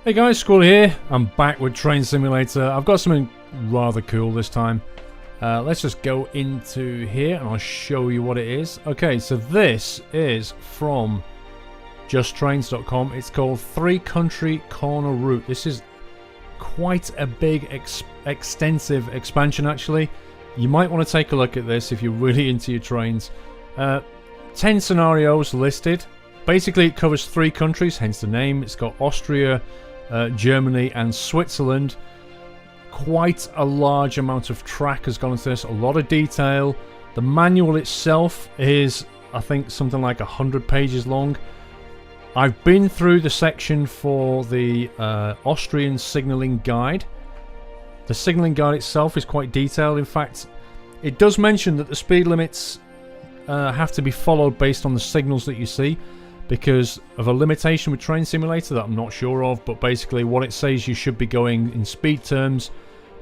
Hey guys, Squirrel here. I'm back with Train Simulator. I've got something rather cool this time. Let's just go into here and I'll show you what it is. Okay, so this is from justtrains.com. It's called 3 Country Corner Route. This is quite a big, extensive expansion actually. You might want to take a look at this if you're really into your trains. 10 scenarios listed. Basically it covers 3 countries, hence the name. It's got Austria, Germany and Switzerland. Quite a large amount of track has gone into this, a lot of detail. The manual itself is, I think, something like 100 pages long. I've been through the section for the Austrian signalling guide. The signalling guide itself is quite detailed. In fact, it does mention that the speed limits have to be followed based on the signals that you see, because of a limitation with Train Simulator that I'm not sure of, but basically what it says you should be going in speed terms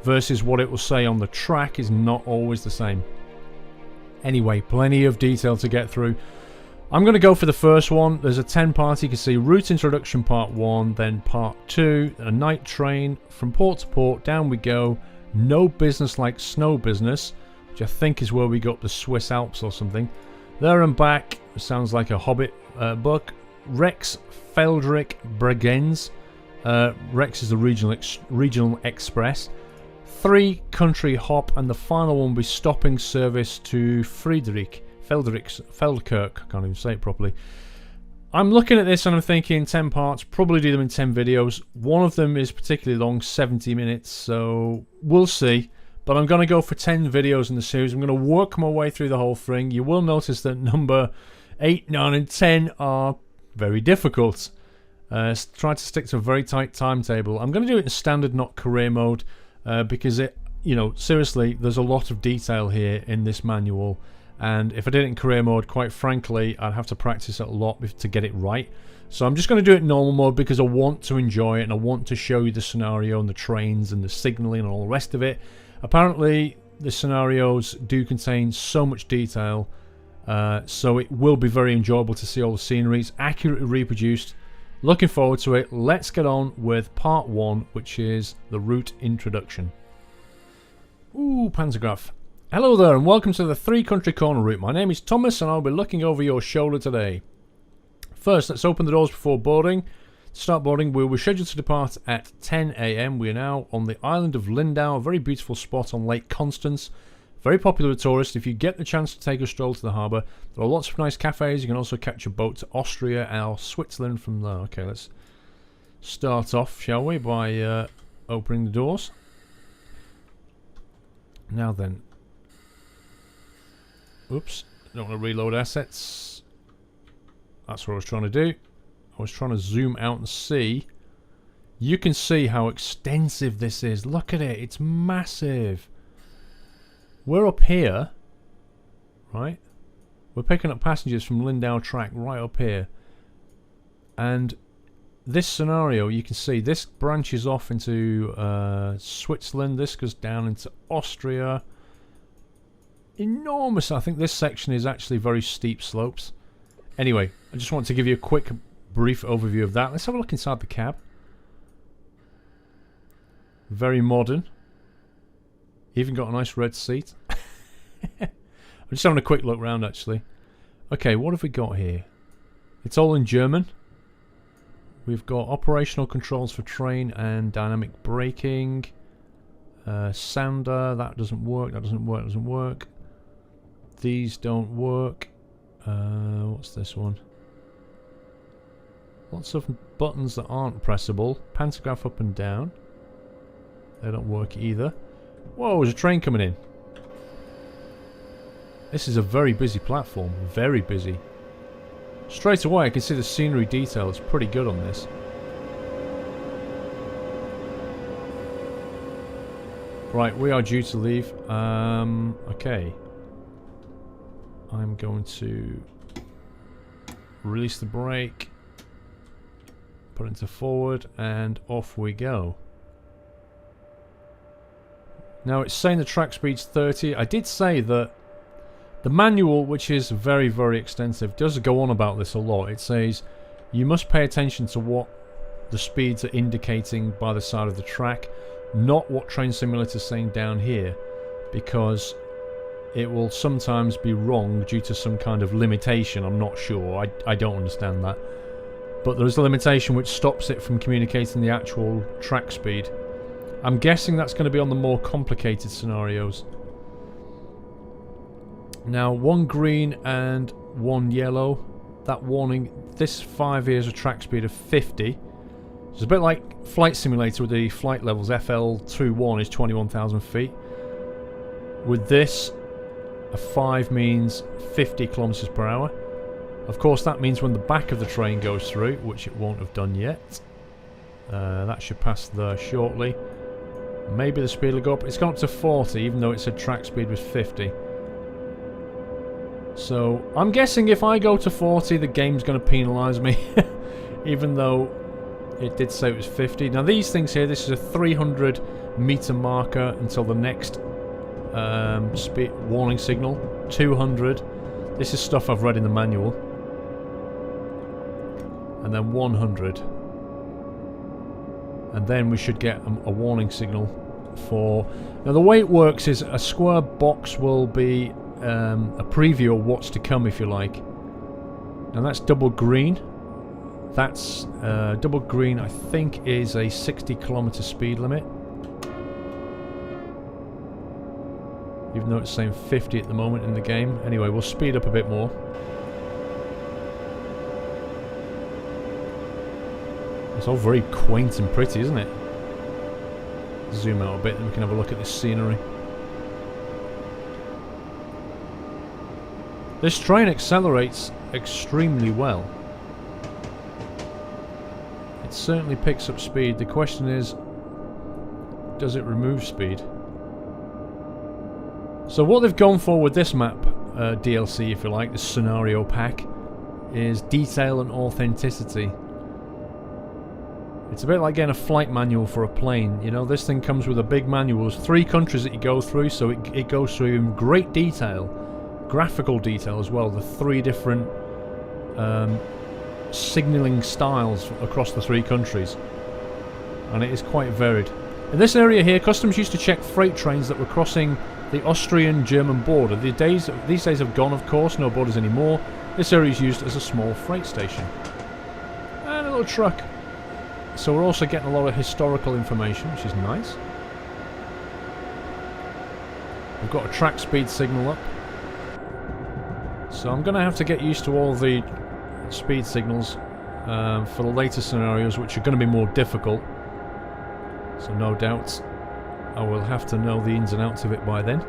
versus what it will say on the track is not always the same. Anyway, plenty of detail to get through. I'm going to go for the first one. There's a 10-part. You can see Route Introduction Part 1, then Part 2, a night train from port to port, down we go. No business like snow business, which I think is where we got the Swiss Alps or something. There and back, sounds like a Hobbit book. Rex, Feldkirch, Bregenz. Rex is the regional express. 3 country hop, and the final one will be stopping service to Feldkirch. I can't even say it properly. I'm looking at this and I'm thinking 10 parts, probably do them in 10 videos. One of them is particularly long, 70 minutes, so we'll see. But I'm going to go for 10 videos in the series. I'm going to work my way through the whole thing. You will notice that number 8, 9 and 10 are very difficult. Try to stick to a very tight timetable. I'm going to do it in standard, not career mode, because it, seriously, there's a lot of detail here in this manual. And if I did it in career mode, quite frankly, I'd have to practice it a lot to get it right. So I'm just going to do it in normal mode because I want to enjoy it and I want to show you the scenario and the trains and the signalling and all the rest of it. Apparently, the scenarios do contain so much detail, so it will be very enjoyable to see all the sceneries accurately reproduced. Looking forward to it. Let's get on with part 1, which is the route introduction. Ooh, pantograph. Hello there and welcome to the 3 Country Corner route. My name is Thomas and I'll be looking over your shoulder today. First, let's open the doors before boarding. To start boarding, we were scheduled to depart at 10 AM. We are now on the Island of Lindau, a very beautiful spot on Lake Constance. Very popular with tourists. If you get the chance to take a stroll to the harbour, there are lots of nice cafes. You can also catch a boat to Austria or Switzerland from there. Okay, let's start off, shall we, by opening the doors. Now then. Oops, don't want to reload assets. That's what I was trying to do. I was trying to zoom out and see. You can see how extensive this is. Look at it, it's massive. We're up here, right? We're picking up passengers from Lindau track right up here. And this scenario, you can see this branches off into Switzerland. This goes down into Austria. Enormous. I think this section is actually very steep slopes. Anyway, I just want to give you a quick brief overview of that. Let's have a look inside the cab. Very modern. Even got a nice red seat. I'm just having a quick look around actually. Okay, what have we got here? It's all in German. We've got operational controls for train and dynamic braking. Sounder, that doesn't work, that doesn't work, doesn't work. These don't work. What's this one? Lots of buttons that aren't pressable. Pantograph up and down. They don't work either. Whoa, there's a train coming in. This is a very busy platform. Very busy. Straight away I can see the scenery detail is pretty good on this. Right, we are due to leave. Okay. I'm going to release the brake, put it into forward, and off we go. Now it's saying the track speed's 30. I did say that the manual, which is very, very extensive, does go on about this a lot. It says you must pay attention to what the speeds are indicating by the side of the track, not what Train Simulator is saying down here, because it will sometimes be wrong due to some kind of limitation. I'm not sure, I don't understand that, but there is a limitation which stops it from communicating the actual track speed. I'm guessing that's going to be on the more complicated scenarios. Now, 1 green and 1 yellow, that warning, this 5 here is a track speed of 50. It's a bit like Flight Simulator with the flight levels. FL21 is 21,000 feet. With this, a 5 means 50 kilometers per hour. Of course, that means when the back of the train goes through, which it won't have done yet. That should pass there shortly. Maybe the speed will go up. It's gone up to 40, even though it said track speed was 50. So, I'm guessing if I go to 40, the game's going to penalise me. Even though it did say it was 50. Now these things here, this is a 300 meter marker until the next speed warning signal. 200. This is stuff I've read in the manual. And then 100. And then we should get a warning signal for... Now the way it works is a square box will be a preview of what's to come, if you like. Now that's double green. That's double green, I think, is a 60 kilometer speed limit. Even though it's saying 50 at the moment in the game. Anyway, we'll speed up a bit more. It's all very quaint and pretty, isn't it? Zoom out a bit and we can have a look at this scenery. This train accelerates extremely well. It certainly picks up speed. The question is, does it remove speed? So what they've gone for with this map DLC, if you like, this scenario pack, is detail and authenticity. It's a bit like getting a flight manual for a plane. You know, this thing comes with a big manual. There's 3 countries that you go through, so it goes through in great detail, graphical detail as well. The 3 different signalling styles across the 3 countries, and it is quite varied. In this area here, customs used to check freight trains that were crossing the Austrian-German border. These days have gone, of course, no borders anymore. This area is used as a small freight station. And a little truck. So we're also getting a lot of historical information, which is nice. We've got a track speed signal up. So I'm going to have to get used to all the speed signals for the later scenarios, which are going to be more difficult. So no doubt I will have to know the ins and outs of it by then.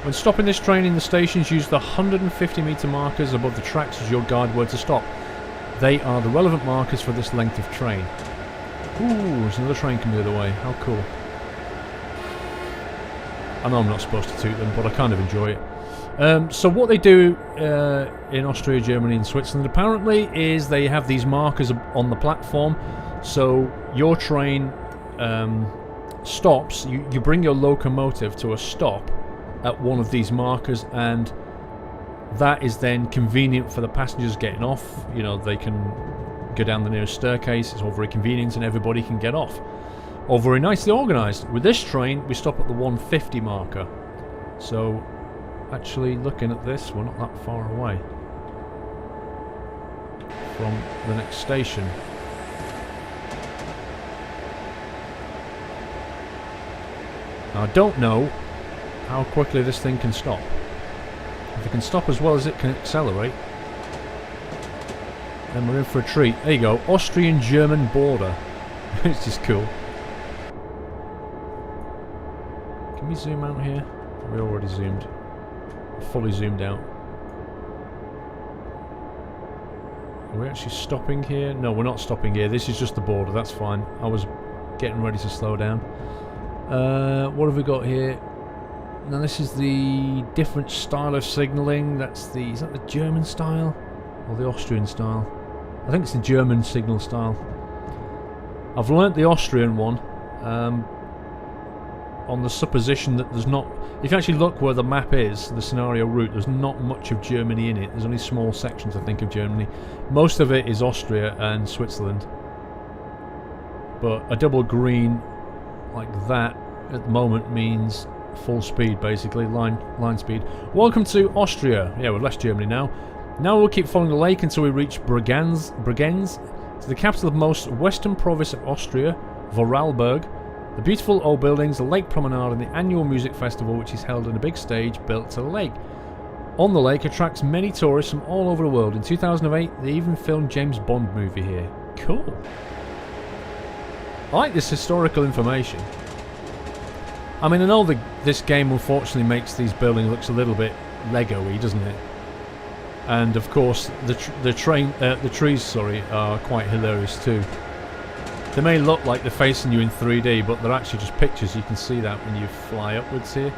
When stopping this train in the stations, use the 150 meter markers above the tracks as your guide word to stop. They are the relevant markers for this length of train. Ooh, there's another train coming the other way. How cool. I know I'm not supposed to toot them, but I kind of enjoy it. So what they do in Austria, Germany and Switzerland apparently is they have these markers on the platform. So your train stops, you bring your locomotive to a stop at one of these markers, and that is then convenient for the passengers getting off. You know, they can go down the nearest staircase. It's all very convenient and everybody can get off. All very nicely organised. With this train we stop at the 150 marker. So actually looking at this, we're not that far away from the next station. Now I don't know how quickly this thing can stop. If it can stop as well as it can accelerate, then we're in for a treat. There you go, Austrian-German border. It's just cool. Can we zoom out here? We already zoomed. Fully zoomed out. Are we actually stopping here? No, we're not stopping here. This is just the border, that's fine. I was getting ready to slow down. What have we got here? Now this is the different style of signalling. That's the... is that the German style? Or the Austrian style? I think it's the German signal style. I've learnt the Austrian one. on the supposition that there's not... If you actually look where the map is, the scenario route, there's not much of Germany in it. There's only small sections, I think, of Germany. Most of it is Austria and Switzerland. But a double green like that at the moment means full speed, basically, line speed. Welcome to Austria. Yeah, we've left Germany now. Now we'll keep following the lake until we reach Bregenz. It's the capital of most western province of Austria, Vorarlberg. The beautiful old buildings, the lake promenade, and the annual music festival, which is held on a big stage built to the lake. On the lake attracts many tourists from all over the world. In 2008, they even filmed James Bond movie here. Cool. I like this historical information. I mean, I know this game unfortunately makes these buildings look a little bit Lego-y, doesn't it? And of course, the trees, are quite hilarious too. They may look like they're facing you in 3D, but they're actually just pictures. You can see that when you fly upwards here.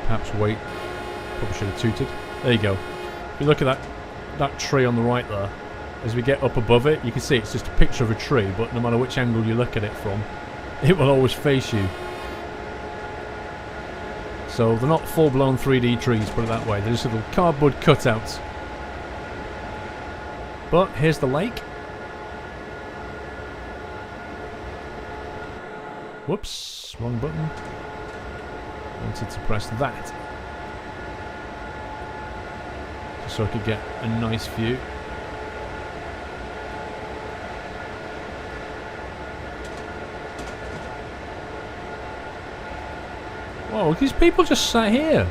Perhaps wait. Probably should have tooted. There you go. If you look at that tree on the right there, as we get up above it, you can see it's just a picture of a tree, but no matter which angle you look at it from, it will always face you. So they're not full-blown 3D trees, put it that way. They're just little cardboard cutouts. But here's the lake. Whoops, wrong button. Wanted to press that. Just so I could get a nice view. Whoa, these people just sat here.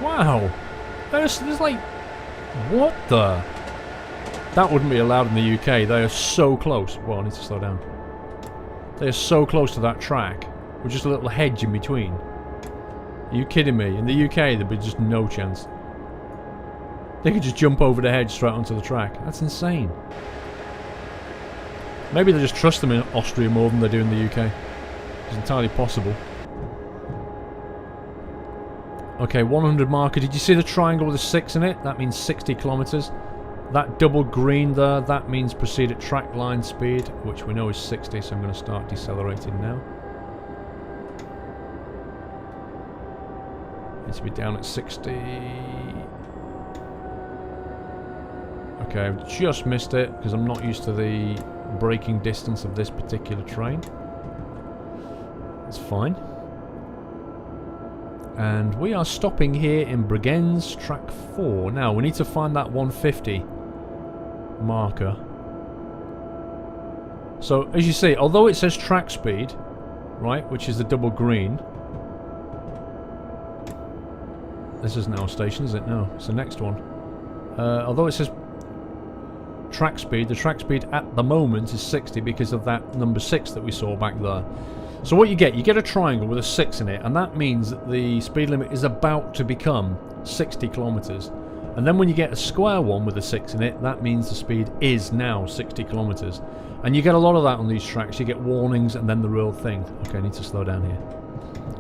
Wow. There's like... What the... That wouldn't be allowed in the UK. They are so close. Well, I need to slow down. They are so close to that track, with just a little hedge in between. Are you kidding me? In the UK, there'd be just no chance. They could just jump over the hedge straight onto the track. That's insane. Maybe they just trust them in Austria more than they do in the UK. It's entirely possible. Okay, 100 marker. Did you see the triangle with a 6 in it? That means 60 kilometers. That double green there, that means proceed at track line speed, which we know is 60, so I'm going to start decelerating now. Needs to be down at 60. Okay, I've just missed it because I'm not used to the braking distance of this particular train. That's fine. And we are stopping here in Bregenz, track 4. Now, we need to find that 150 marker. So, as you see, although it says track speed, right, which is the double green. This isn't our station, is it? No, it's the next one. Although it says track speed, the track speed at the moment is 60 because of that number 6 that we saw back there. So what you get a triangle with a 6 in it, and that means that the speed limit is about to become 60 kilometers. And then when you get a square one with a 6 in it, that means the speed is now 60 kilometers. And you get a lot of that on these tracks. You get warnings and then the real thing. Okay, I need to slow down here.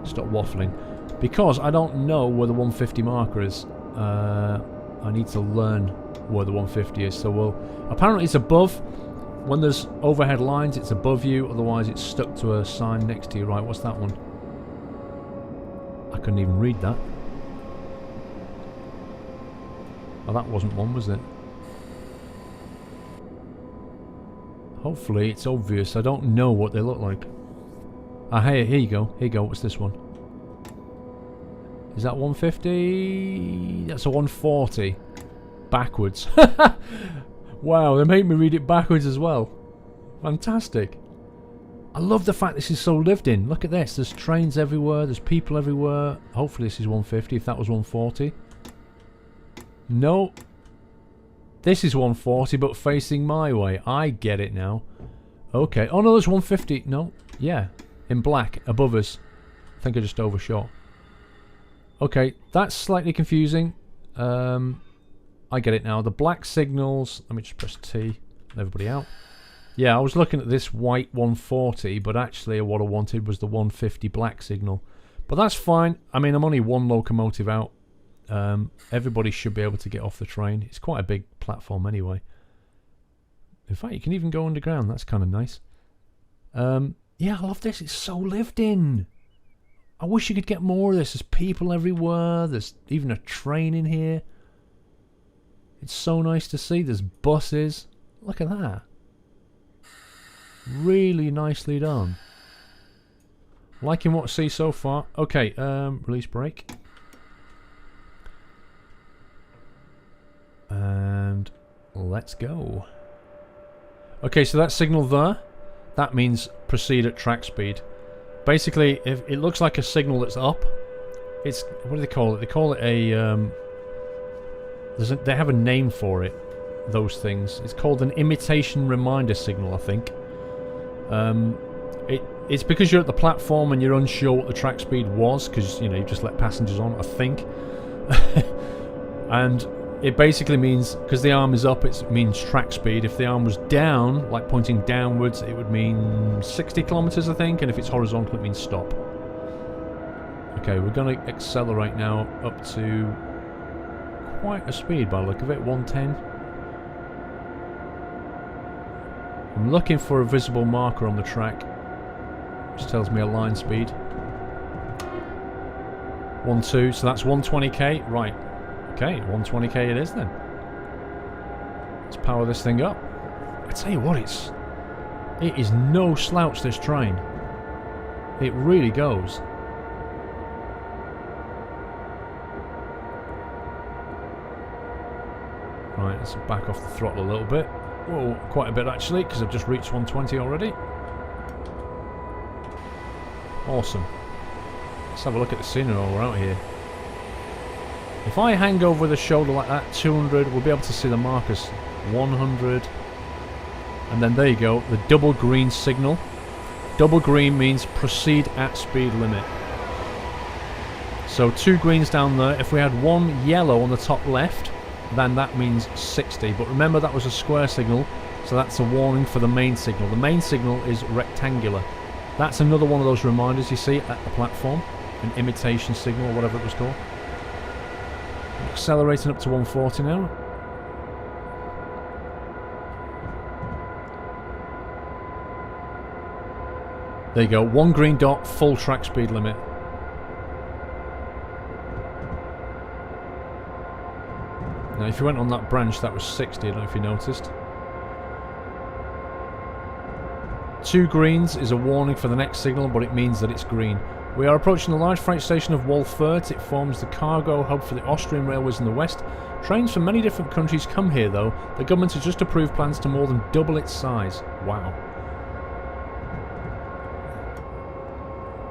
Stop waffling. Because I don't know where the 150 marker is. I need to learn where the 150 is. So we'll... Apparently it's above. When there's overhead lines, it's above you. Otherwise, it's stuck to a sign next to you. Right, what's that one? I couldn't even read that. Oh, that wasn't one, was it? Hopefully, it's obvious. I don't know what they look like. Ah, here you go. Here you go. What's this one? Is that 150? That's a 140. Backwards. Wow, they make me read it backwards as well. Fantastic. I love the fact this is so lived in. Look at this. There's trains everywhere. There's people everywhere. Hopefully this is 150 if that was 140. No. This is 140 but facing my way. I get it now. Okay. Oh no, there's 150. No. Yeah. In black. Above us. I think I just overshot. Okay. That's slightly confusing. I get it now. The black signals... Let me just press T. Everybody out. Yeah, I was looking at this white 140, but actually what I wanted was the 150 black signal. But that's fine. I mean, I'm only one locomotive out. Everybody should be able to get off the train. It's quite a big platform anyway. In fact, you can even go underground. That's kind of nice. Yeah, I love this. It's so lived in. I wish you could get more of this. There's people everywhere. There's even a train in here. It's so nice to see. There's buses. Look at that. Really nicely done. Liking what I see so far. Okay, release brake. And let's go. Okay, so that signal there, that means proceed at track speed. Basically, if it looks like a signal that's up, it's, what do they call it? They call it a, they have a name for it, those things. It's called an imitation reminder signal, I think. It's because you're at the platform and you're unsure what the track speed was, because, you know, you just let passengers on, I think. And it basically means, because the arm is up, it means track speed. If the arm was down, like pointing downwards, it would mean 60 kilometers, I think, and if it's horizontal, it means stop. Okay, we're going to accelerate now up to quite a speed by the look of it, 110. I'm looking for a visible marker on the track, which tells me a line speed. 1.2, so that's 120k, right. Okay, 120k it is then. Let's power this thing up. I tell you what, it is no slouch, this train. It really goes. Right, let's back off the throttle a little bit. Whoa, quite a bit actually, because I've just reached 120 already. Awesome. Let's have a look at the scenery while we're out here. If I hang over the shoulder like that, 200, we'll be able to see the markers. 100. And then there you go, the double green signal. Double green means proceed at speed limit. So 2 greens down there. If we had 1 yellow on the top left, then that means 60. But remember, that was a square signal, so that's a warning for the main signal. The main signal is rectangular. That's another one of those reminders you see at the platform. An imitation signal, or whatever it was called. Accelerating up to 140 now. There you go, 1 green dot, full track speed limit. Now if you went on that branch, that was 60, I don't know if you noticed. 2 greens is a warning for the next signal, but it means that it's green. We are approaching the large freight station of Wolfurt. It forms the cargo hub for the Austrian railways in the west. Trains from many different countries come here though. The government has just approved plans to more than double its size. Wow.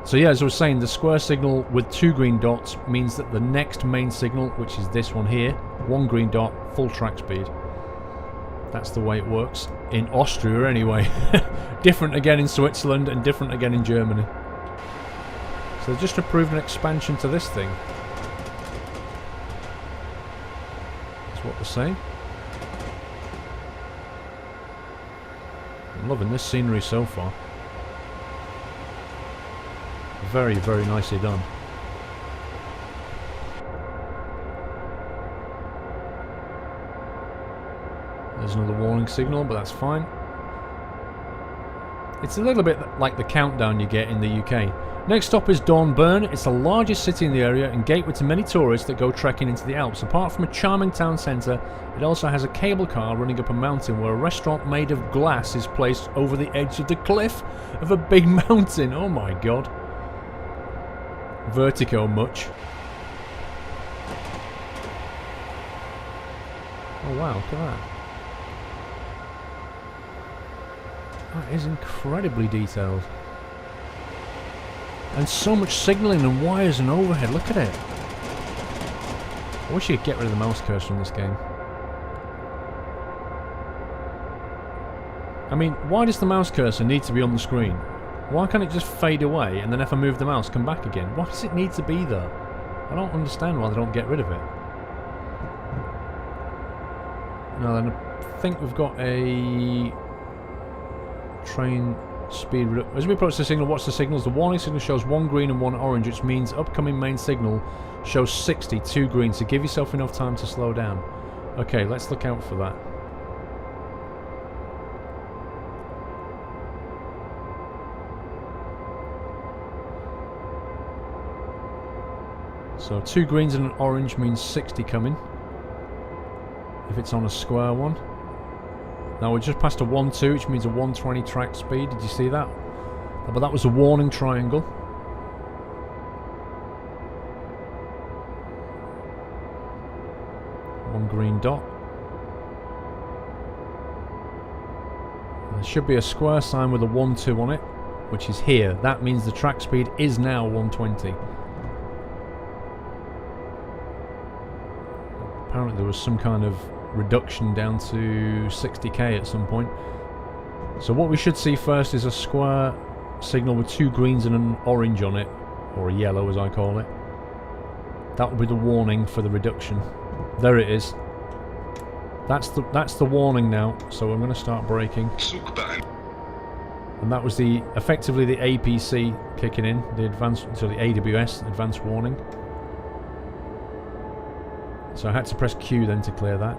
So yeah, as I was saying, the square signal with 2 green dots means that the next main signal, which is this one here, 1 green dot, full track speed. That's the way it works. In Austria anyway. Different again in Switzerland and different again in Germany. So they've just approved an expansion to this thing. That's what they're saying. I'm loving this scenery so far. Very, very nicely done. There's another warning signal, but that's fine. It's a little bit like the countdown you get in the UK. Next stop is Dornbirn. It's the largest city in the area and gateway to many tourists that go trekking into the Alps. Apart from a charming town centre, it also has a cable car running up a mountain where a restaurant made of glass is placed over the edge of the cliff of a big mountain. Oh my god. Vertigo much. Oh wow, look at that. That is incredibly detailed. And so much signalling and wires and overhead, look at it. I wish you could get rid of the mouse cursor in this game. I mean, why does the mouse cursor need to be on the screen? Why can't it just fade away and then if I move the mouse, come back again? Why does it need to be there? I don't understand why they don't get rid of it. Now then, I think we've got a train speed. As we approach the signal, watch the signals. The warning signal shows 1 green and 1 orange, which means upcoming main signal shows 60, 2 green, so give yourself enough time to slow down. Okay, let's look out for that. So 2 greens and an orange means 60 coming. If it's on a square one. Now we're just past a 1-2, which means a 120 track speed. Did you see that? But that was a warning triangle. One green dot. There should be a square sign with a 1-2 on it, which is here. That means the track speed is now 120. Apparently there was some kind of reduction down to 60k at some point. So what we should see first is a square signal with 2 greens and an orange on it, or a yellow as I call it. That will be the warning for the reduction. There it is. That's the warning now. So I'm going to start braking. And that was effectively the APC kicking in, the advanced, so the AWS, advanced warning. So I had to press Q then to clear that.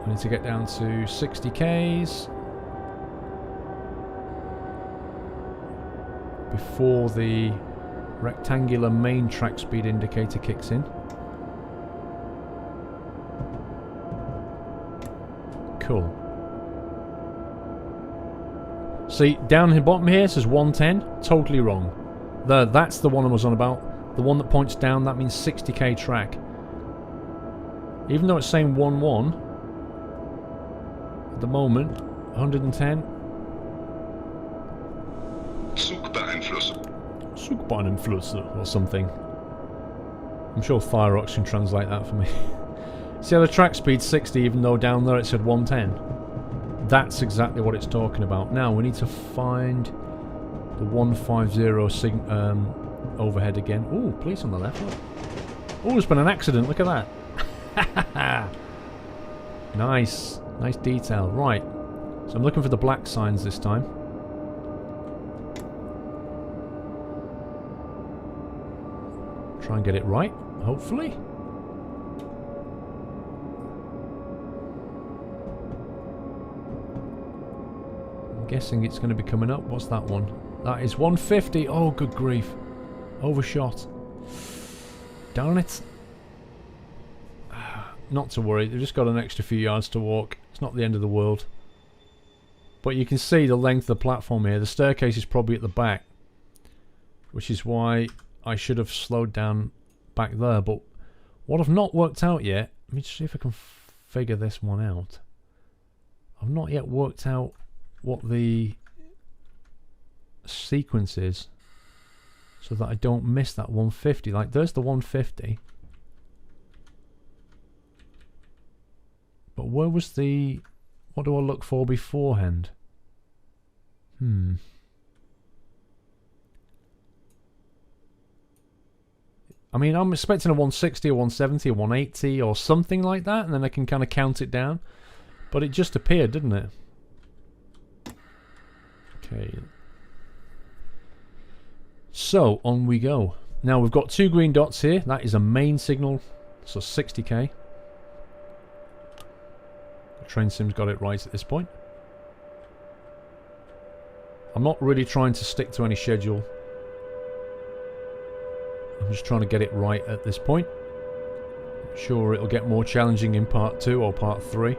I need to get down to 60k's before the rectangular main track speed indicator kicks in. Cool. See, down in the bottom here it says 110. Totally wrong. That's the one I was on about. The one that points down, that means 60k track. Even though it's saying 1-1, at the moment, 110. Zugbeeinflusse or something. I'm sure Fireox can translate that for me. See how the track speed's 60 even though down there it said 110? That's exactly what it's talking about. Now we need to find the 150 overhead again. Ooh, police on the left. Oh, there's been an accident. Look at that. Nice. Nice detail. Right. So I'm looking for the black signs this time. Try and get it right, hopefully. I'm guessing it's going to be coming up. What's that one? That is 150. Oh, good grief. Overshot. Darn it. Not to worry, they've just got an extra few yards to walk. It's not the end of the world. But you can see the length of the platform here. The staircase is probably at the back, which is why I should have slowed down back there. But what I've not worked out yet, let me see if I can figure this one out. I've not yet worked out what the sequence is, so that I don't miss that 150. Like, there's the 150. But where was the... What do I look for beforehand? I mean, I'm expecting a 160, a 170, a 180 or something like that, and then I can kind of count it down. But it just appeared, didn't it? Okay. So, on we go. Now, we've got 2 green dots here. That is a main signal, so 60k. Train Sim's got it right at this point. I'm not really trying to stick to any schedule. I'm just trying to get it right at this point. I'm sure it'll get more challenging in part 2 or part 3.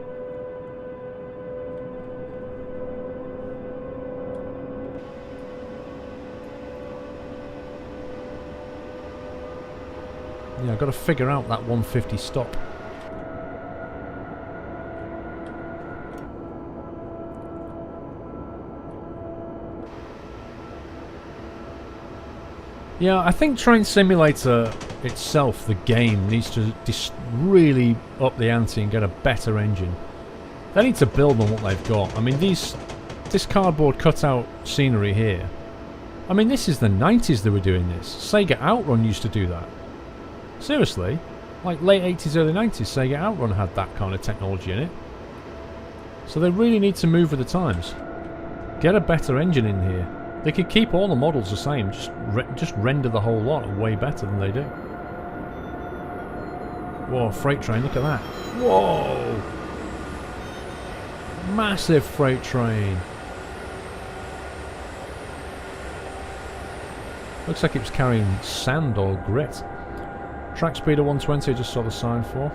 Yeah, I've got to figure out that 150 stop. Yeah, I think Train Simulator itself, the game, needs to really up the ante and get a better engine. They need to build on what they've got. I mean, this cardboard cutout scenery here. I mean, this is the 90s they were doing this. Sega Outrun used to do that. Seriously. Like late 80s, early 90s, Sega Outrun had that kind of technology in it. So they really need to move with the times. Get a better engine in here. They could keep all the models the same, just render the whole lot way better than they do. Whoa, freight train, look at that. Whoa! Massive freight train. Looks like it was carrying sand or grit. Track speed of 120, I just saw the sign for.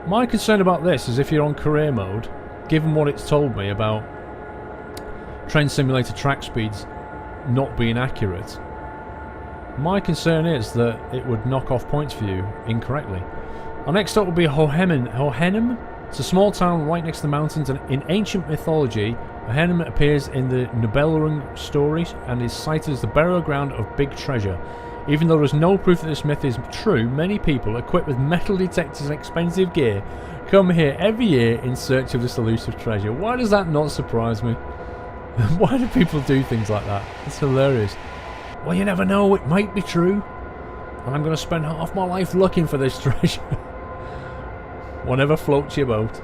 My concern about this is if you're on career mode, given what it's told me about Train Simulator track speeds not being accurate, my concern is that it would knock off points for you incorrectly. Our next stop will be Hohenheim. It's a small town right next to the mountains, and in ancient mythology, Hohenheim appears in the Nibelung stories and is cited as the burial ground of big treasure. Even though there is no proof that this myth is true, many people equipped with metal detectors and expensive gear come here every year in search of this elusive treasure. Why does that not surprise me? Why do people do things like that? It's hilarious. Well, you never know, it might be true. And I'm going to spend half my life looking for this treasure. Whatever floats your boat.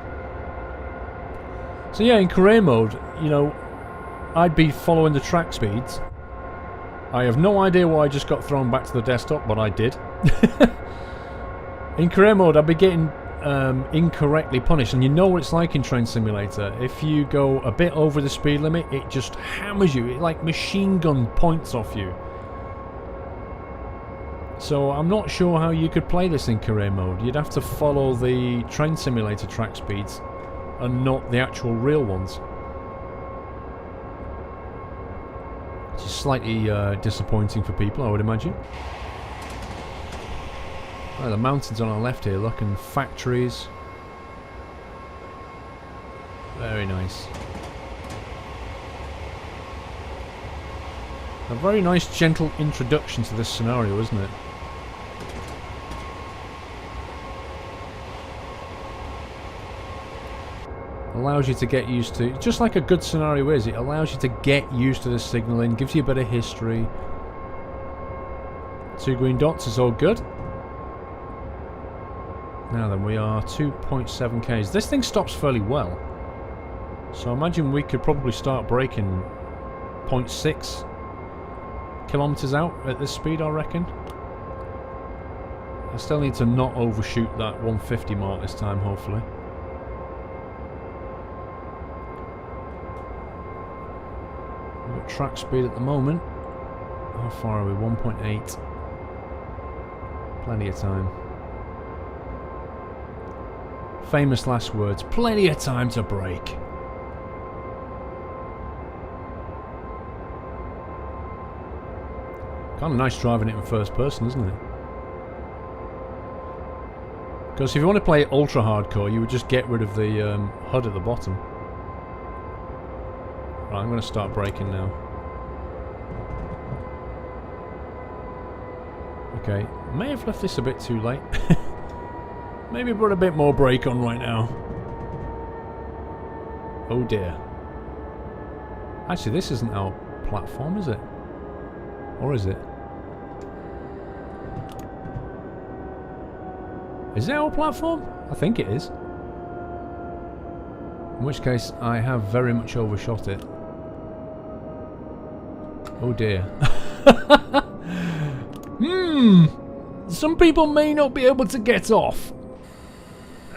So yeah, in career mode, you know, I'd be following the track speeds. I have no idea why I just got thrown back to the desktop, but I did. In career mode, I'd be getting incorrectly punished, and you know what it's like in Train Simulator. If you go a bit over the speed limit, it just hammers you. It like machine gun points off you. So I'm not sure how you could play this in career mode. You'd have to follow the Train Simulator track speeds and not the actual real ones. Which is slightly disappointing for people, I would imagine. Oh, the mountains on our left here, look, and factories. Very nice. A very nice, gentle introduction to this scenario, isn't it? Allows you to get used to, just like a good scenario is, it allows you to get used to the signalling, gives you a bit of history. 2 green dots is all good. Now then, we are 2.7 k's. This thing stops fairly well. So I imagine we could probably start braking 0.6 kilometers out at this speed, I reckon. I still need to not overshoot that 150 mark this time, hopefully. We've got track speed at the moment. How far are we? 1.8. Plenty of time. Famous last words. Plenty of time to brake. Kind of nice driving it in first person, isn't it? Because if you want to play it ultra hardcore, you would just get rid of the HUD at the bottom. Right, I'm going to start braking now. Okay, may have left this a bit too late. Maybe put a bit more brake on right now. Oh dear. Actually, this isn't our platform, is it? Or is it? Is it our platform? I think it is. In which case, I have very much overshot it. Oh dear. Some people may not be able to get off.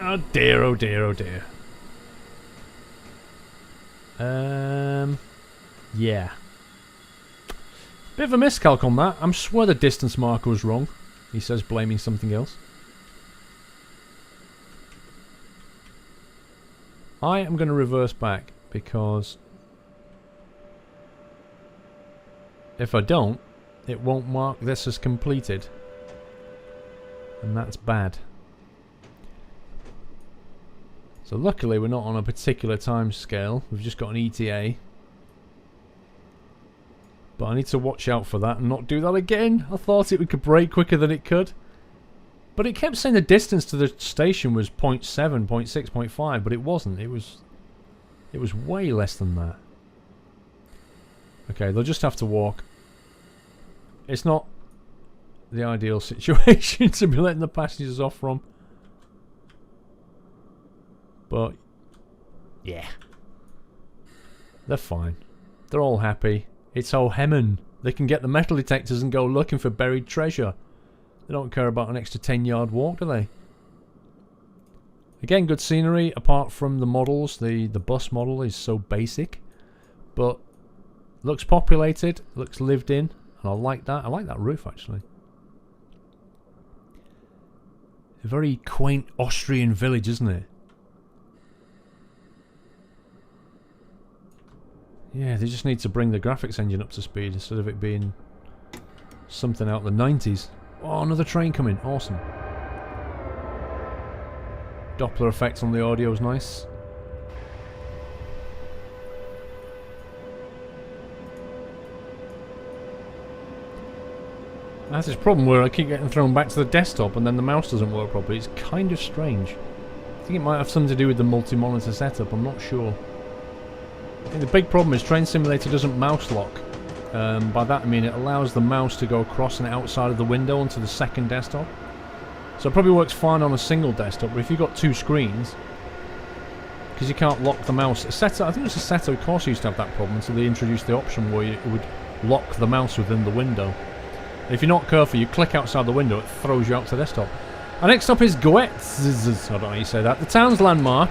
Oh dear, oh dear, oh dear. Yeah. Bit of a miscalc on that. I'm sure the distance marker was wrong. He says blaming something else. I am going to reverse back because if I don't, it won't mark this as completed. And that's bad. So luckily we're not on a particular time scale. We've just got an ETA. But I need to watch out for that and not do that again. I thought it could brake quicker than it could. But it kept saying the distance to the station was 0.7, 0.6, 0.5, but it wasn't. It was way less than that. Okay, they'll just have to walk. It's not the ideal situation to be letting the passengers off from. But, yeah. They're fine. They're all happy. It's Hohenheim. They can get the metal detectors and go looking for buried treasure. They don't care about an extra 10-yard walk, do they? Again, good scenery, apart from the models. The bus model is so basic. But Looks populated, looks lived in, and I like that. I like that roof, actually. A very quaint Austrian village, isn't it? Yeah, they just need to bring the graphics engine up to speed instead of it being something out of the 90s. Oh, another train coming. Awesome. Doppler effect on the audio is nice. I have this problem where I keep getting thrown back to the desktop and then the mouse doesn't work properly. It's kind of strange. I think it might have something to do with the multi-monitor setup. I'm not sure. I think the big problem is Train Simulator doesn't mouse lock. By that I mean it allows the mouse to go across and outside of the window onto the second desktop. So it probably works fine on a single desktop, but if you've got two screens, because you can't lock the mouse. Seto, I think it was a Seto course used to have that problem until they introduced the option where it would lock the mouse within the window. And if you're not careful, you click outside the window, it throws you out to the desktop. Our next stop is Goetz. I don't know how you say that. The town's landmark.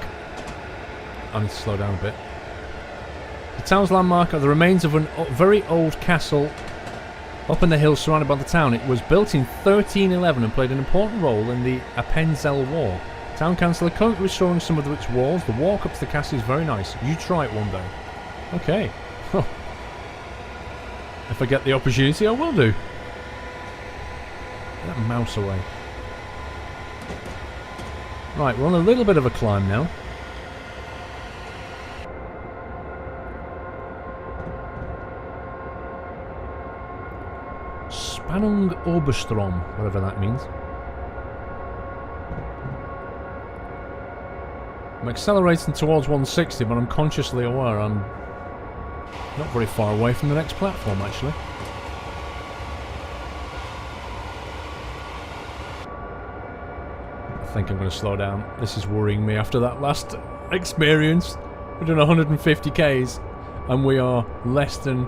I need to slow down a bit. The town's landmark are the remains of a very old castle up in the hills surrounded by the town. It was built in 1311 and played an important role in the Appenzell War. Town council are currently restoring some of its walls. The walk up to the castle is very nice. You try it one day. Okay. If I get the opportunity, I will do. Get that mouse away. Right, we're on a little bit of a climb now. Spannung Oberstrom, whatever that means. I'm accelerating towards 160, but I'm consciously aware I'm not very far away from the next platform, actually. I think I'm going to slow down. This is worrying me after that last experience. We're doing 150 k's, and we are less than,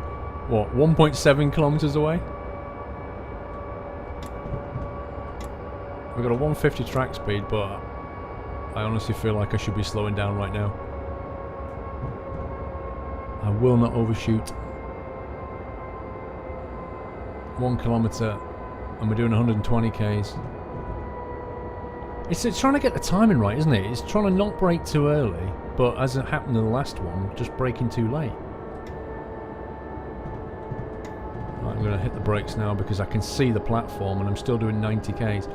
what, 1.7 kilometers away? We've got a 150 track speed, but I honestly feel like I should be slowing down right now. I will not overshoot. 1 kilometer, and we're doing 120 k's. It's trying to get the timing right, isn't it? It's trying to not brake too early, but as it happened in the last one, just braking too late. Right, I'm going to hit the brakes now because I can see the platform and I'm still doing 90 k's.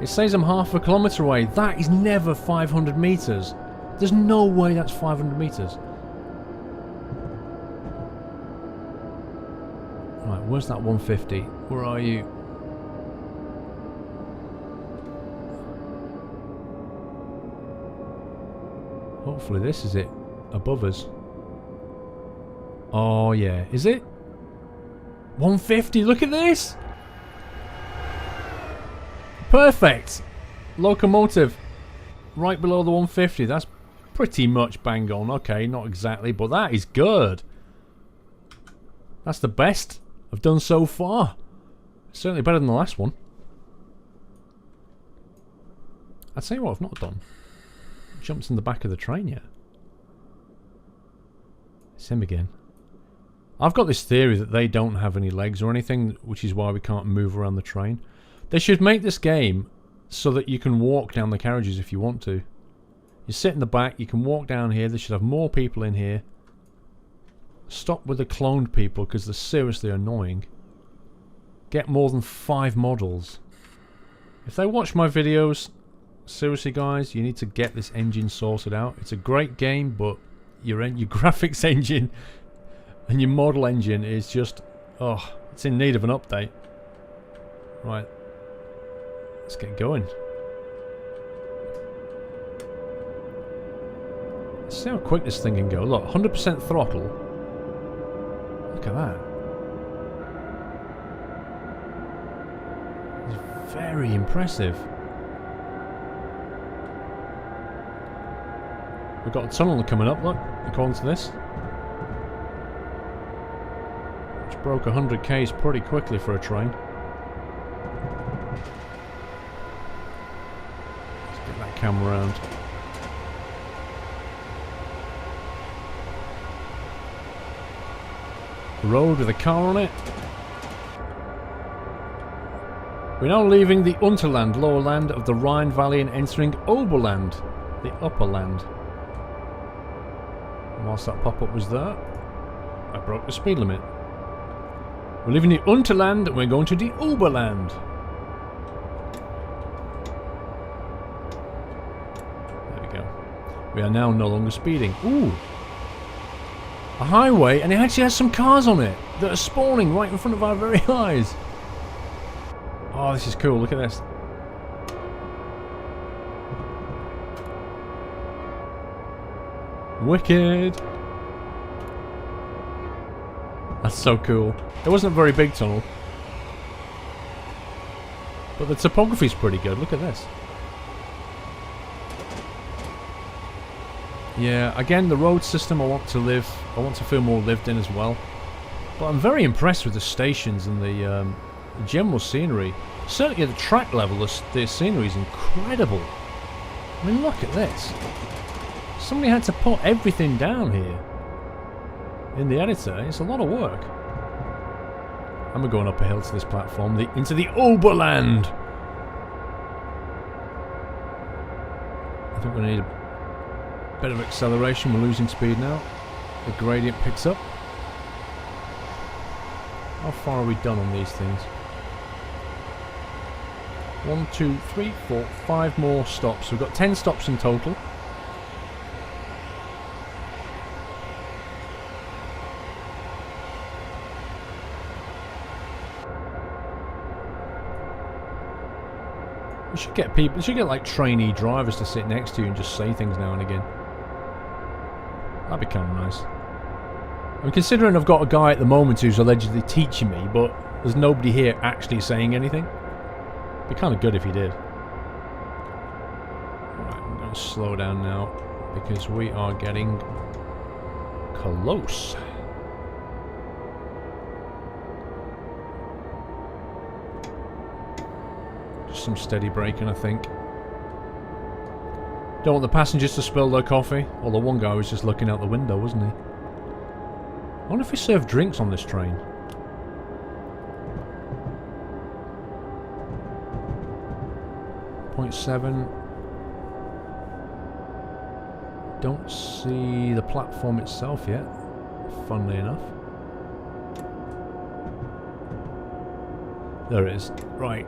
It says I'm half a kilometre away. That is never 500 metres. There's no way that's 500 metres. Right, where's that 150? Where are you? Hopefully this is it. Above us. Oh yeah. Is it? 150, look at this! Perfect! Locomotive. Right below the 150. That's pretty much bang on. Okay, not exactly, but that is good. That's the best I've done so far. Certainly better than the last one. I'd say what I've not done. Jumped in the back of the train yet. It's him again. I've got this theory that they don't have any legs or anything, which is why we can't move around the train. They should make this game so that you can walk down the carriages if you want to. You sit in the back, you can walk down here. They should have more people in here. Stop with the cloned people because they're seriously annoying. Get more than 5 models. If they watch my videos, seriously guys, you need to get this engine sorted out. It's a great game, but your graphics engine and your model engine is just, oh, it's in need of an update. Right, let's get going. Let's see how quick this thing can go. Look, 100% throttle. Look at that. It's very impressive. We've got a tunnel coming up, look, according to this. Which broke 100 k's pretty quickly for a train. Let's get that camera around. road with a car on it. We're now leaving the Unterland, lower land of the Rhine Valley and entering Oberland, the upper land. And whilst that pop-up was there, I broke the speed limit. We're leaving the Unterland and we're going to the Oberland. There we go. We are now no longer speeding. Ooh! A highway, and it actually has some cars on it that are spawning right in front of our very eyes. Oh, this is cool. Look at this. Wicked. That's so cool. It wasn't a very big tunnel, but the topography is pretty good. Look at this. Yeah, again, the road system I want to feel more lived in as well. But I'm very impressed with the stations and the general scenery. Certainly at the track level, the scenery is incredible. I mean, look at this. Somebody had to put everything down here in the editor. It's a lot of work. And we're going up a hill to this platform, into the Oberland. I think we need a bit of acceleration. We're losing speed now. The gradient picks up. How far are we done on these things? 1, 2, 3, 4, 5 more stops. We've got 10 stops in total. We should get people. We should get like trainee drivers to sit next to you and just say things now and again. That'd be kind of nice. I'm considering I've got a guy at the moment who's allegedly teaching me, but there's nobody here actually saying anything. It'd be kind of good if he did. Alright, I'm going to slow down now because we are getting close. Just some steady braking, I think. Don't want the passengers to spill their coffee. Although one guy was just looking out the window, wasn't he? I wonder if we serve drinks on this train. .7. Don't see the platform itself yet, funnily enough. There it is. Right.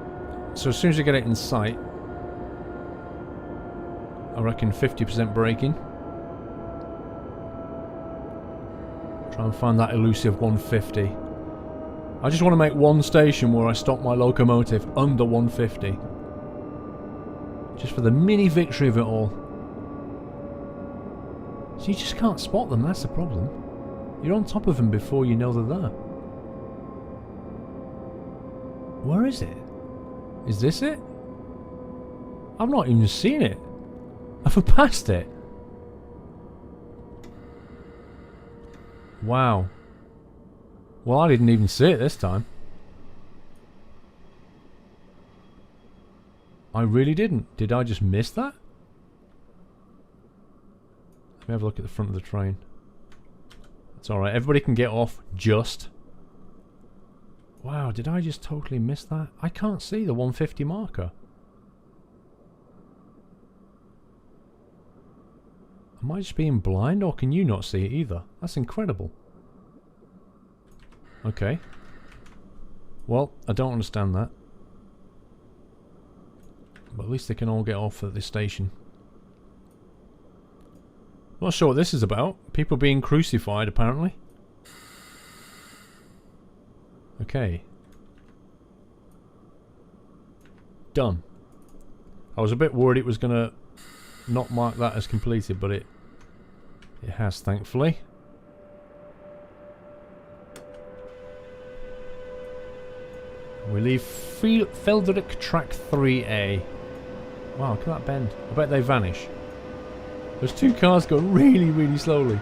So as soon as you get it in sight, I reckon 50% braking. Try and find that elusive 150. I just want to make one station where I stop my locomotive under 150. Just for the mini victory of it all. So you just can't spot them, that's the problem. You're on top of them before you know they're there. Where is it? Is this it? I've not even seen it. I've passed it. Wow. Well, I didn't even see it this time. I really didn't. Did I just miss that? Let me have a look at the front of the train. It's alright. Everybody can get off just. Wow, did I just totally miss that? I can't see the 150 marker. Am I just being blind, or can you not see it either? That's incredible. Okay. Well, I don't understand that. But at least they can all get off at this station. Not sure what this is about. People being crucified, apparently. Okay. Done. I was a bit worried it was going to not mark that as completed, but it has, thankfully. We leave Feldkirch track 3A. Wow, look at that bend. I bet they vanish. There's two cars going really, really slowly.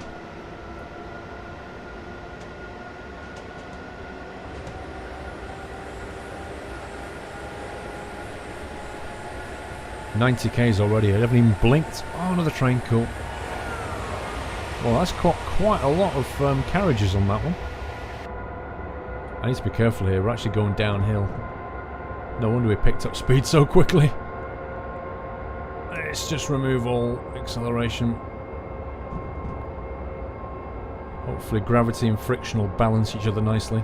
$90 k's already. I haven't even blinked. Oh, another train. Cool. Well, that's quite a lot of carriages on that one. I need to be careful here. We're actually going downhill. No wonder we picked up speed so quickly. Let's just remove all acceleration. Hopefully gravity and friction will balance each other nicely.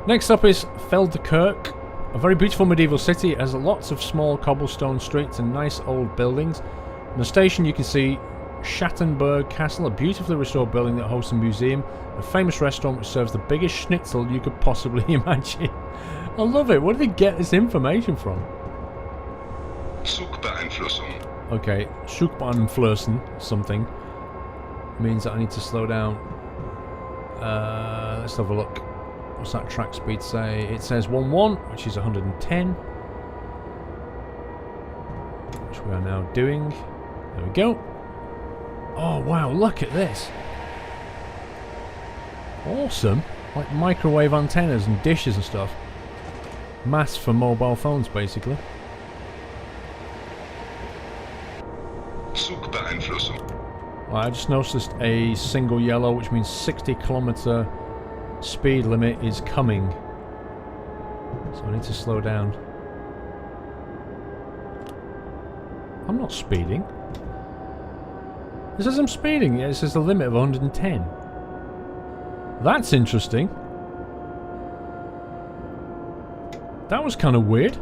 Next up is Feldkirch. A very beautiful medieval city. It has lots of small cobblestone streets and nice old buildings. In the station you can see Schattenberg Castle, a beautifully restored building that hosts a museum, a famous restaurant which serves the biggest schnitzel you could possibly imagine. I love it. Where did they get this information from? Zugbeeinflussung. Okay, Zugbeeinflussen something means that I need to slow down. Let's have a look. What's that track speed say? It says 11, which is 110. Which we are now doing. There we go. Oh wow, look at this. Awesome. Like microwave antennas and dishes and stuff. Mass for mobile phones, basically. Zugbeeinflussung. I just noticed a single yellow, which means 60-kilometer speed limit is coming. So I need to slow down. I'm not speeding. It says I'm speeding. It says the limit of 110. That's interesting. That was kind of weird.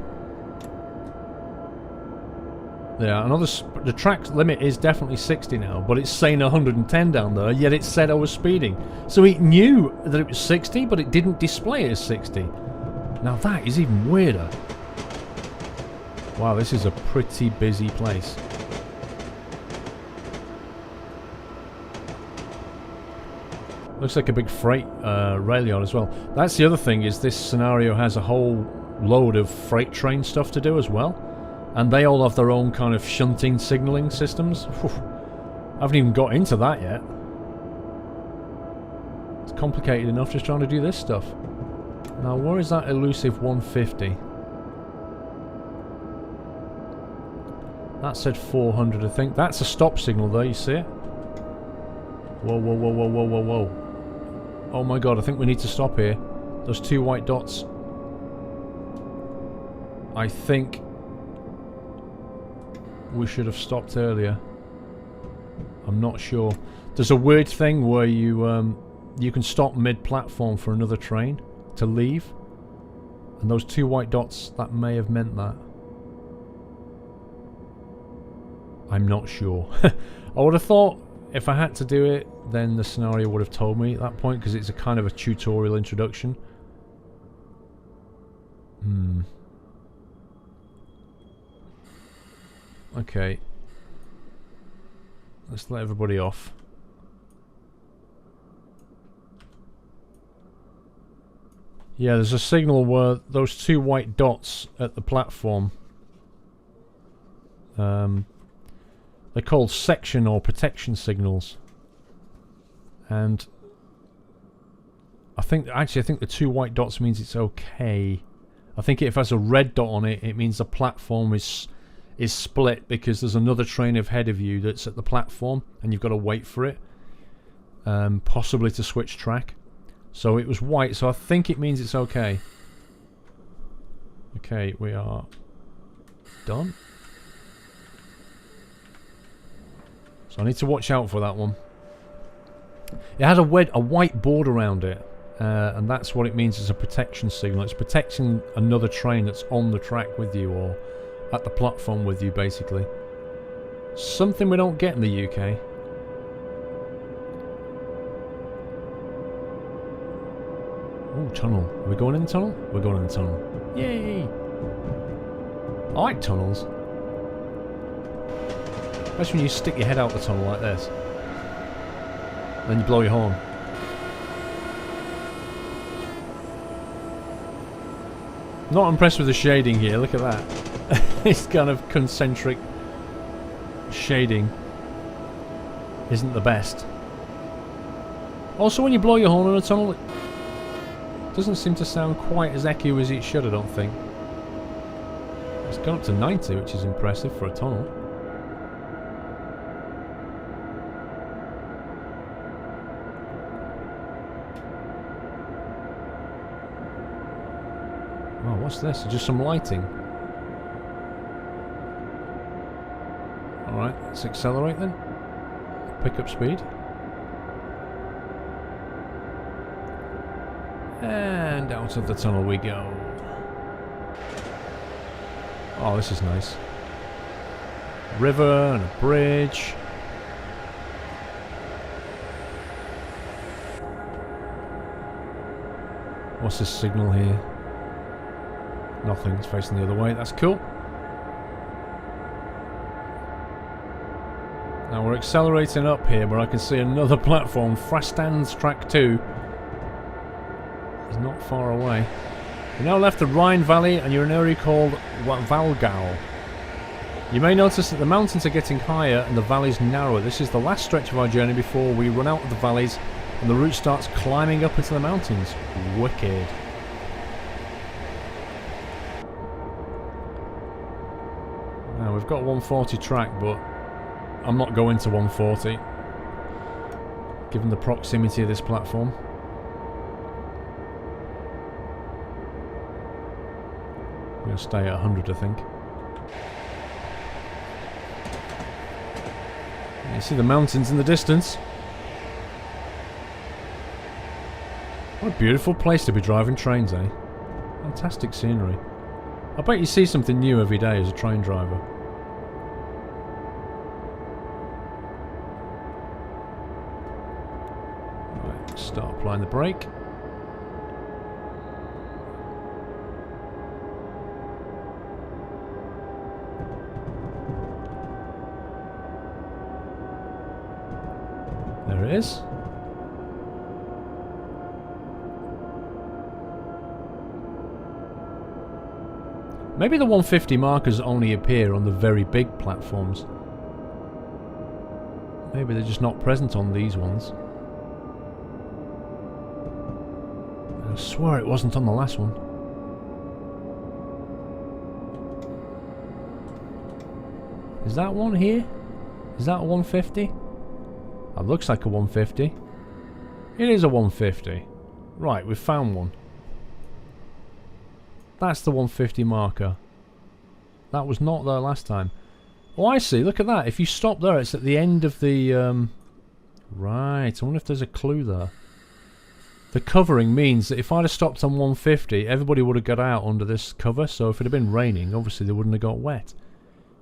Yeah, another the track limit is definitely 60 now, but it's saying 110 down there, yet it said I was speeding. So it knew that it was 60, but it didn't display it as 60. Now that is even weirder. Wow, this is a pretty busy place. Looks like a big freight rail yard as well. That's the other thing, is this scenario has a whole load of freight train stuff to do as well. And they all have their own kind of shunting signalling systems. Whew. I haven't even got into that yet. It's complicated enough just trying to do this stuff. Now, where is that elusive 150? That said 400, I think. That's a stop signal there, you see it? Whoa, whoa, whoa, whoa, whoa, whoa, whoa. Oh my god, I think we need to stop here. Those two white dots. I think we should have stopped earlier. I'm not sure. There's a weird thing where you can stop mid-platform for another train to leave. And those two white dots, that may have meant that. I'm not sure. I would have thought if I had to do it, then the scenario would have told me at that point, because it's a kind of a tutorial introduction. Okay. Let's let everybody off. Yeah, there's a signal where those two white dots at the platform, they're called section or protection signals. And I think the two white dots means it's okay. I think if it has a red dot on it, it means the platform is split because there's another train ahead of you that's at the platform and you've got to wait for it, possibly to switch track. So it was white, so I think it means it's okay. Okay, we are done. So I need to watch out for that one. It has a white board around it, and that's what it means as a protection signal. It's protecting another train that's on the track with you, or at the platform with you, basically. Something we don't get in the UK. Oh, tunnel. Are we going in the tunnel? We're going in the tunnel. Yay! I like tunnels. Especially when you stick your head out the tunnel like this. Then you blow your horn. Not impressed with the shading here, look at that. It's kind of concentric shading. Isn't the best. Also, when you blow your horn in a tunnel, it doesn't seem to sound quite as echoey as it should, I don't think. It's gone up to 90, which is impressive for a tunnel. What's this? Just some lighting. Alright, let's accelerate then. Pick up speed. And out of the tunnel we go. Oh, this is nice. River and a bridge. What's this signal here? Nothing, it's facing the other way, that's cool. Now we're accelerating up here where I can see another platform. Frastanz Track 2 is not far away. You now left the Rhine Valley and you're in an area called Valgau. You may notice that the mountains are getting higher and the valleys narrower. This is the last stretch of our journey before we run out of the valleys and the route starts climbing up into the mountains. Wicked. Now we've got 140 track, but I'm not going to 140 given the proximity of this platform. I'm going to stay at 100, I think. You see the mountains in the distance. What a beautiful place to be driving trains, eh? Fantastic scenery. I bet you see something new every day as a train driver. Right, start applying the brake. There it is. Maybe the 150 markers only appear on the very big platforms. Maybe they're just not present on these ones. I swear it wasn't on the last one. Is that one here? Is that a 150? That looks like a 150. It is a 150. Right, we've found one. That's the 150 marker. That was not there last time. Oh, I see. Look at that. If you stop there, it's at the end of the... Right. I wonder if there's a clue there. The covering means that if I'd have stopped on 150, everybody would have got out under this cover. So if it had been raining, obviously they wouldn't have got wet.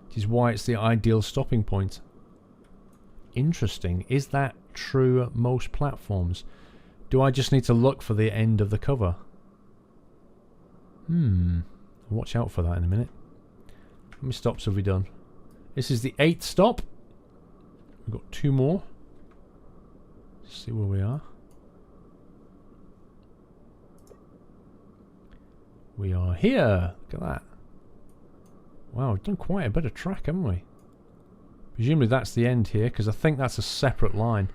Which is why it's the ideal stopping point. Interesting. Is that true at most platforms? Do I just need to look for the end of the cover? Watch out for that in a minute. How many stops have we done? This is the 8th stop. We've got 2 more. Let's see where we are. We are here. Look at that. Wow, we've done quite a bit of track, haven't we? Presumably that's the end here, because I think that's a separate line.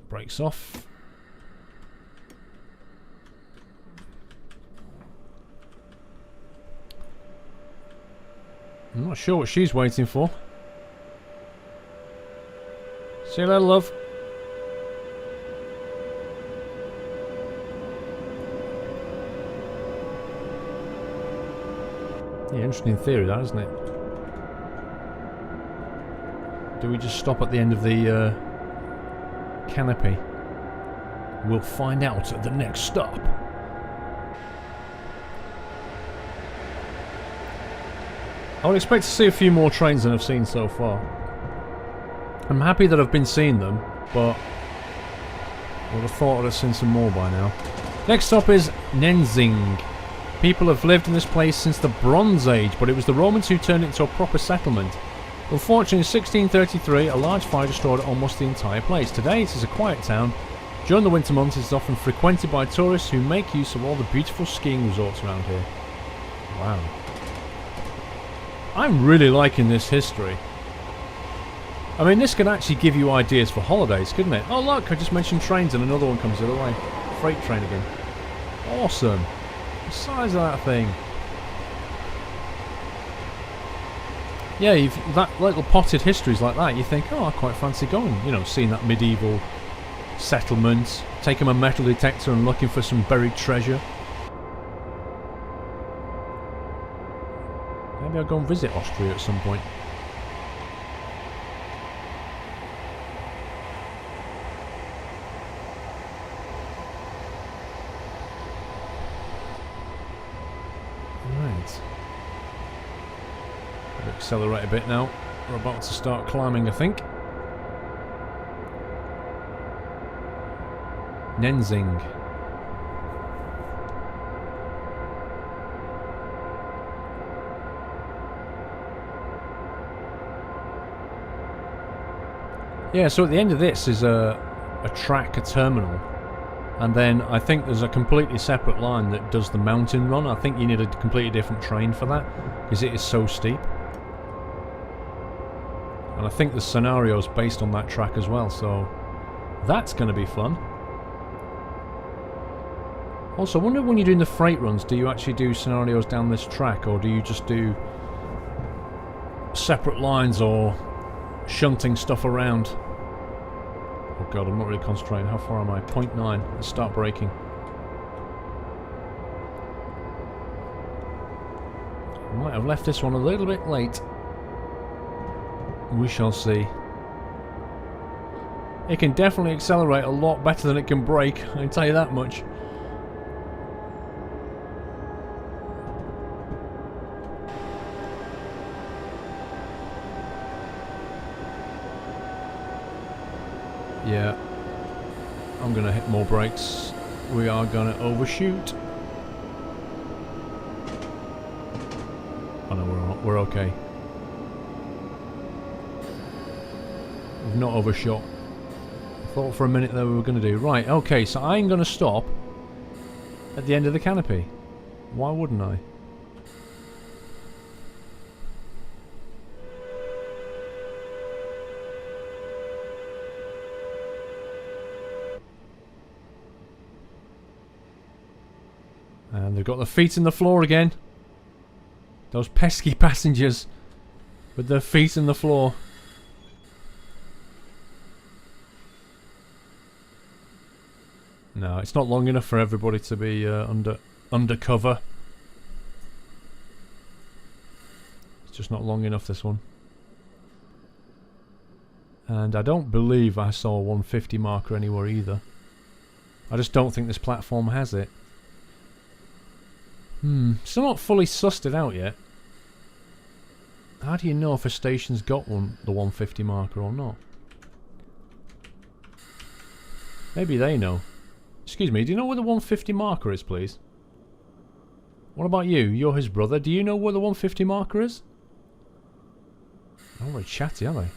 Brakes off. I'm not sure what she's waiting for. See you later, love. Yeah, interesting theory that, isn't it? Do we just stop at the end of the canopy? We'll find out at the next stop. I would expect to see a few more trains than I've seen so far. I'm happy that I've been seeing them, but I would have thought I'd have seen some more by now. Next stop is Nenzing. People have lived in this place since the Bronze Age, but it was the Romans who turned it into a proper settlement. Unfortunately, in 1633, a large fire destroyed almost the entire place. Today, it is a quiet town. During the winter months, it is often frequented by tourists who make use of all the beautiful skiing resorts around here. Wow. I'm really liking this history. I mean, this can actually give you ideas for holidays, couldn't it? Oh look, I just mentioned trains and another one comes the other way. Freight train again. Awesome. The size of that thing. Yeah, that little potted histories like that, you think, oh, I quite fancy going. You know, seeing that medieval settlement, taking my metal detector and looking for some buried treasure. Maybe I'll go and visit Austria at some point. Right. I'll accelerate a bit now. We're about to start climbing, I think. Nenzing. Yeah, so at the end of this is a track, a terminal, and then I think there's a completely separate line that does the mountain run. I think you need a completely different train for that, because it is so steep. And I think the scenario's based on that track as well, so that's going to be fun. Also, I wonder when you're doing the freight runs, do you actually do scenarios down this track, or do you just do separate lines or shunting stuff around? Oh god, I'm not really concentrating. How far am I? 0.9. Let's start braking. I might have left this one a little bit late. We shall see. It can definitely accelerate a lot better than it can brake, I can tell you that much. Yeah, I'm gonna hit more brakes. We are gonna overshoot. Oh no, we're okay. We've not overshot. I thought for a minute that we were gonna do. Right, okay, so I'm gonna stop at the end of the canopy. Why wouldn't I? And they've got their feet in the floor again. Those pesky passengers with their feet in the floor. No, it's not long enough for everybody to be undercover. It's just not long enough, this one. And I don't believe I saw a 150 marker anywhere either. I just don't think this platform has it. Still not fully sussed it out yet. How do you know if a station's got the 150 marker or not? Maybe they know. Excuse me, do you know where the 150 marker is, please? What about you? You're his brother. Do you know where the 150 marker is? Oh, very chatty, aren't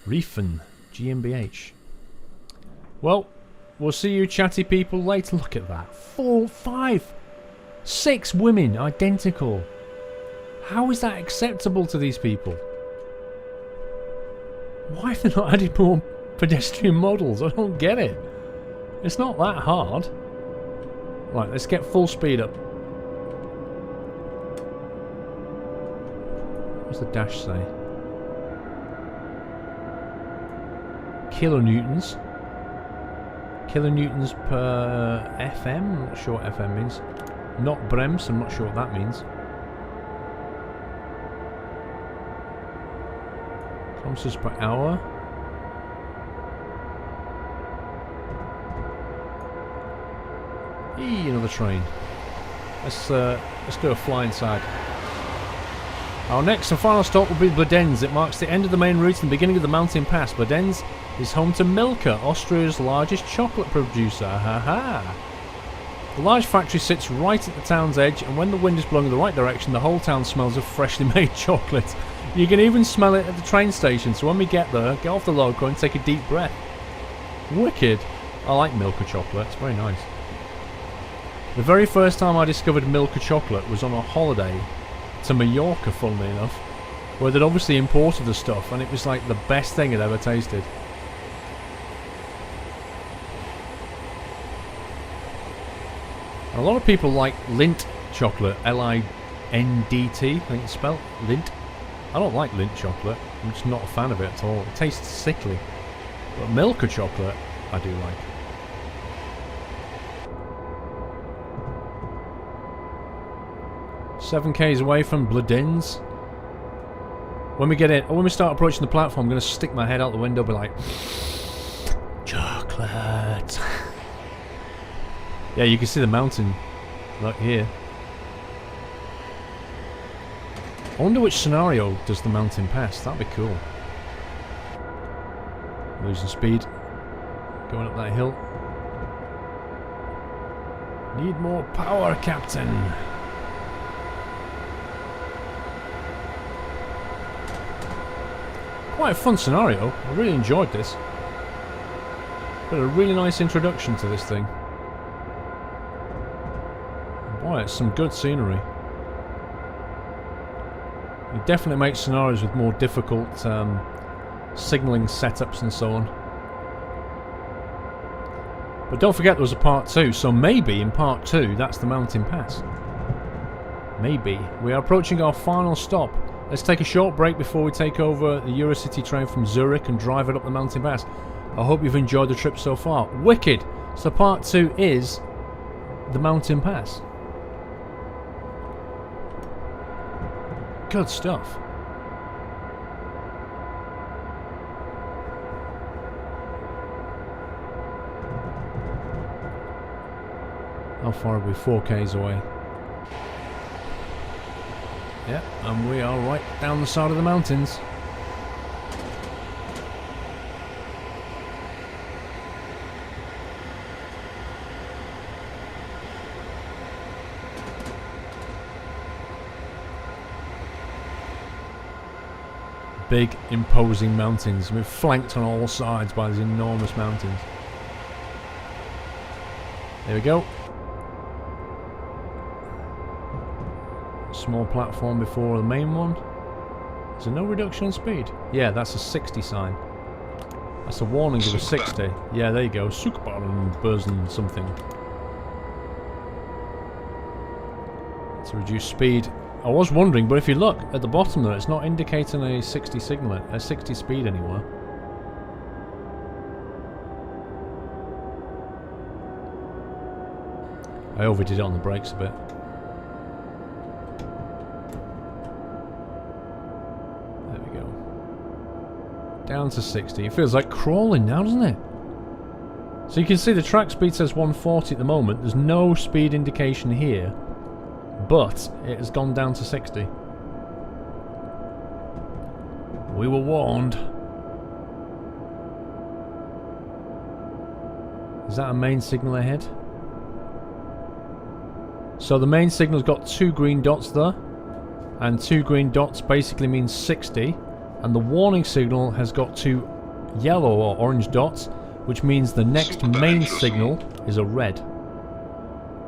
they? Riefen. GmbH. Well, we'll see you chatty people later. Look at that. 4, 5, 6 women identical. How is that acceptable to these people? Why have they not added more pedestrian models? I don't get it. It's not that hard. Right, let's get full speed up. What's the dash say? Kilonewtons. Kilonewtons per FM? I'm not sure what FM means. Not Brems, I'm not sure what that means. Kilometers per hour. Eee, another train. Let's do a fly inside. Our next and final stop will be Bludenz. It marks the end of the main route and the beginning of the mountain pass. Bludenz is home to Milka, Austria's largest chocolate producer. Ha. The large factory sits right at the town's edge, and when the wind is blowing in the right direction, the whole town smells of freshly made chocolate. You can even smell it at the train station, so when we get there, get off the loco and take a deep breath. Wicked. I like Milka chocolate, it's very nice. The very first time I discovered Milka chocolate was on a holiday to Mallorca, funnily enough, where they'd obviously imported the stuff, and it was like the best thing I'd ever tasted. A lot of people like Lindt chocolate, L-I-N-D-T, I think it's spelled, Lindt. I don't like Lindt chocolate, I'm just not a fan of it at all. It tastes sickly. But Milka chocolate, I do like. 7 k's away from Bludenz. When we get in, when we start approaching the platform, I'm going to stick my head out the window, be like, chocolate. Yeah, you can see the mountain, like here. I wonder which scenario does the mountain pass. That'd be cool. Losing speed. Going up that hill. Need more power, Captain. Quite a fun scenario. I really enjoyed this. Got a really nice introduction to this thing. Boy, it's some good scenery. It definitely makes scenarios with more difficult signalling setups and so on. But don't forget there was a part 2, so maybe in part 2 that's the mountain pass. Maybe. We are approaching our final stop. Let's take a short break before we take over the Eurocity train from Zurich and drive it up the mountain pass. I hope you've enjoyed the trip so far. Wicked! So part 2 is the mountain pass. Good stuff. How far are we? 4 k's away. Yeah, and we are right down the side of the mountains. Big, imposing mountains. We're flanked on all sides by these enormous mountains. There we go. Small platform before the main one. Is there no reduction in speed? Yeah, that's a 60 sign. That's a warning of a 60. Yeah, there you go. Suchbahnbörsen something. To reduce speed. I was wondering, but if you look at the bottom there, it's not indicating a 60 signal, a 60 speed anywhere. I overdid it on the brakes a bit. There we go. Down to 60. It feels like crawling now, doesn't it? So you can see the track speed says 140 at the moment. There's no speed indication here. But it has gone down to 60. We were warned. Is that a main signal ahead? So the main signal's got 2 green dots there. And 2 green dots basically means 60. And the warning signal has got 2 yellow or orange dots, which means the next main signal is a red.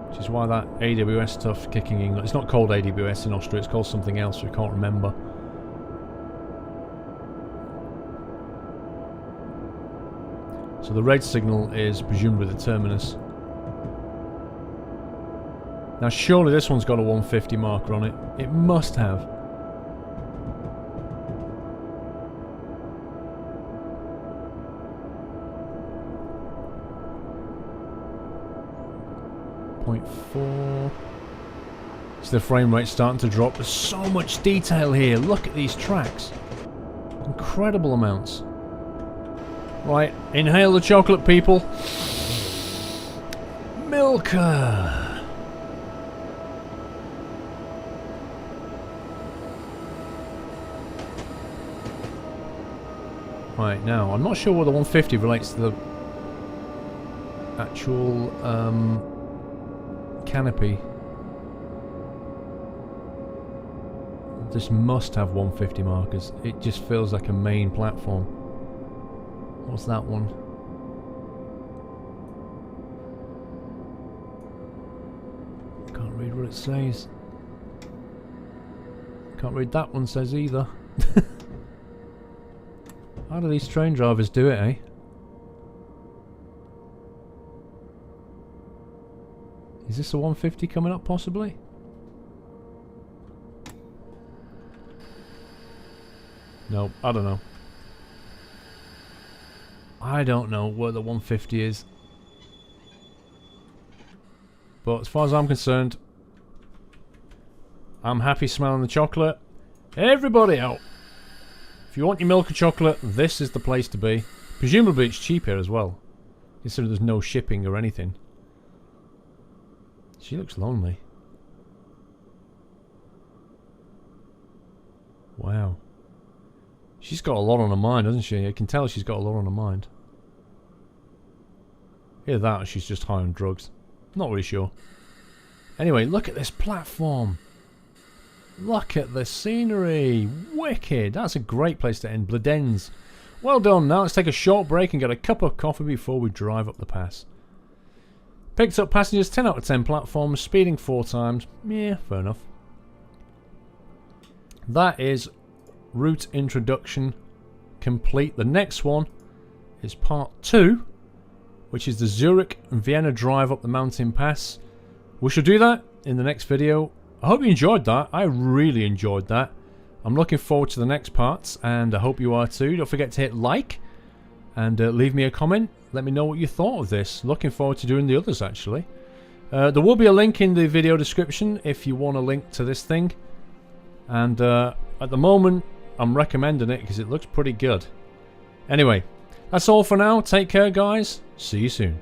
Which is why that AWS stuff kicking in. It's not called AWS in Austria, it's called something else, I can't remember. So the red signal is presumed with the terminus. Now surely this one's got a 150 marker on it. It must have. .4. So the frame rate's starting to drop. There's so much detail here. Look at these tracks. Incredible amounts. Right, inhale the chocolate, people. Milka. Right, now, I'm not sure whether 150 relates to the actual canopy. This must have 150 markers. It just feels like a main platform. What's that one? Can't read what it says. Can't read that one says either. How do these train drivers do it, eh? Is this a 150 coming up, possibly? Nope, I don't know. I don't know where the 150 is. But as far as I'm concerned, I'm happy smelling the chocolate. Everybody out. If you want your milk and chocolate, this is the place to be. Presumably it's cheap here as well, considering there's no shipping or anything. She looks lonely. Wow. She's got a lot on her mind, doesn't she? I can tell she's got a lot on her mind. Either that or she's just high on drugs. Not really sure. Anyway, look at this platform. Look at the scenery. Wicked. That's a great place to end. Bludenz. Well done. Now let's take a short break and get a cup of coffee before we drive up the pass. Picked up passengers 10 out of 10 platforms. Speeding 4 times. Yeah, fair enough. That is route introduction complete. The next one is part 2, which is the Zurich and Vienna drive up the mountain pass. We shall do that in the next video. I hope you enjoyed that. I really enjoyed that. I'm looking forward to the next parts, and I hope you are too. Don't forget to hit like and leave me a comment. Let me know what you thought of this. Looking forward to doing the others, actually. There will be a link in the video description if you want a link to this thing. And at the moment, I'm recommending it because it looks pretty good. Anyway, that's all for now. Take care, guys. See you soon.